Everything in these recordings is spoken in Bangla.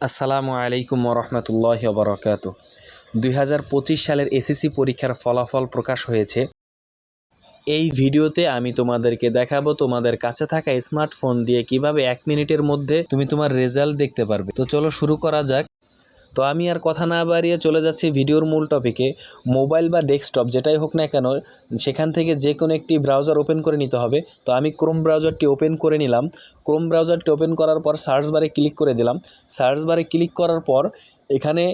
আসসালামু আলাইকুম রহমতুল্লাহি ওবরাকাতু। 2025 সালের এসএসসি পরীক্ষার ফলাফল প্রকাশ হয়েছে। এই ভিডিওতে আমি তোমাদেরকে দেখাবো তোমাদের কাছে থাকা স্মার্টফোন দিয়ে কিভাবে 1 মিনিটের মধ্যে তুমি তোমার রেজাল্ট দেখতে পারবে। তো চলো শুরু করা যাক। তো আমি আর কথা না বাড়িয়ে চলে যাচ্ছি ভিডিওর মূল টপিকে। মোবাইল বা ডেস্কটপ যেটাই হোক না কেন, সেখান থেকে যে কোনো একটি ব্রাউজার ওপেন করে নিতে হবে। তো আমি ক্রোম ব্রাউজারটি ওপেন করে নিলাম। ক্রোম ব্রাউজারটি ওপেন করার পর সার্চ বারে ক্লিক করে দিলাম। সার্চ বারে ক্লিক করার পর এখানে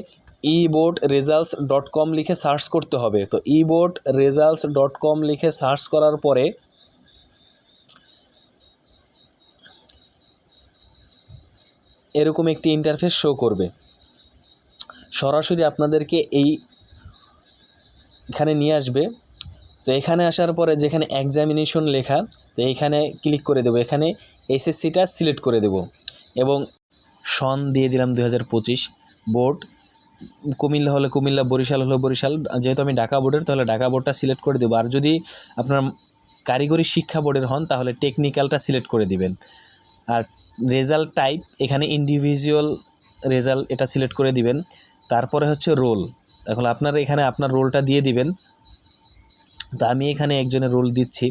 eboardresults.com লিখে সার্চ করতে হবে। তো eboardresults.com লিখে সার্চ করার পরে এরকম একটি ইন্টারফেস শো করবে। সরাসরি আপনাদেরকে এখানে নিয়ে আসবে। তো এখানে আসার পরে যেখানে এক্সামিনেশন লেখা, তো এখানে ক্লিক করে দেবো। এখানে এসএসসিটা সিলেক্ট করে দেব এবং সন দিয়ে দিলাম 2025। বোর্ড কুমিল্লা হলে কুমিল্লা, বরিশাল হলে বরিশাল। যেহেতু আমি ঢাকা বোর্ডের, তাহলে ঢাকা বোর্ডটা সিলেক্ট করে দেবো। আর যদি আপনার কারিগরি শিক্ষা বোর্ডের হন তাহলে টেকনিক্যালটা সিলেক্ট করে দিবেন। আর রেজাল্ট টাইপ এখানে ইন্ডিভিজুয়াল রেজাল্ট এটা সিলেক্ট করে দিবেন। তারপরে হচ্ছে রোল। এখন আপনারা এখানে আপনার রোলটা দিয়ে দিবেন। তো আমি এখানে একজনের রোল দিচ্ছি।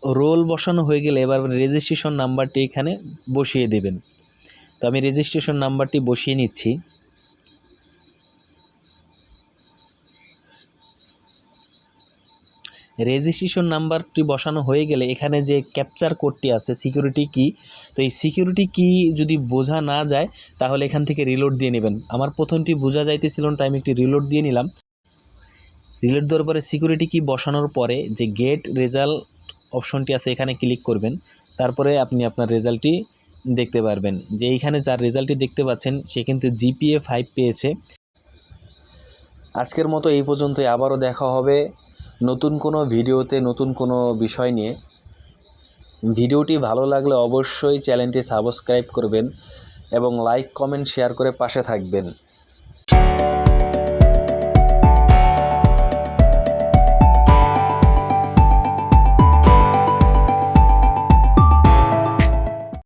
রোল বসানো হয়ে গেলে এবার রেজিস্ট্রেশন নাম্বারটি এখানে বসিয়ে দেবেন। তো আমি রেজিস্ট্রেশন নাম্বারটি বসিয়ে নিচ্ছি। রেজিস্ট্রেশন নাম্বারটি বসানো হয়ে গেলে এখানে যে ক্যাপচার কোডটি আছে সিকিউরিটি কি, তো এই সিকিউরিটি কি যদি বোঝা না যায় তাহলে এখান থেকে রিলোড দিয়ে নেবেন। আমার প্রথমটি বোঝা যাইতেছিল না, তাই আমি একটি রিলোড দিয়ে নিলাম। রিলোড দেওয়ার পরে সিকিউরিটি কি বসানোর পরে যে গেট রেজাল্ট অপশনটি আছে এখানে ক্লিক করবেন। তারপরে আপনি আপনার রেজাল্টটি দেখতে পারবেন। যে এইখানে যার রেজাল্টটি দেখতে পাচ্ছেন সে কিন্তু জিপিএ 5 পেয়েছে। আজকের মতো এই পর্যন্তই। আবারও দেখা হবে নতুন কোনো ভিডিওতে, নতুন কোনো বিষয় নিয়ে। ভিডিওটি ভালো লাগলে অবশ্যই চ্যানেলটি সাবস্ক্রাইব করবেন এবং লাইক, কমেন্ট, শেয়ার করে পাশে থাকবেন।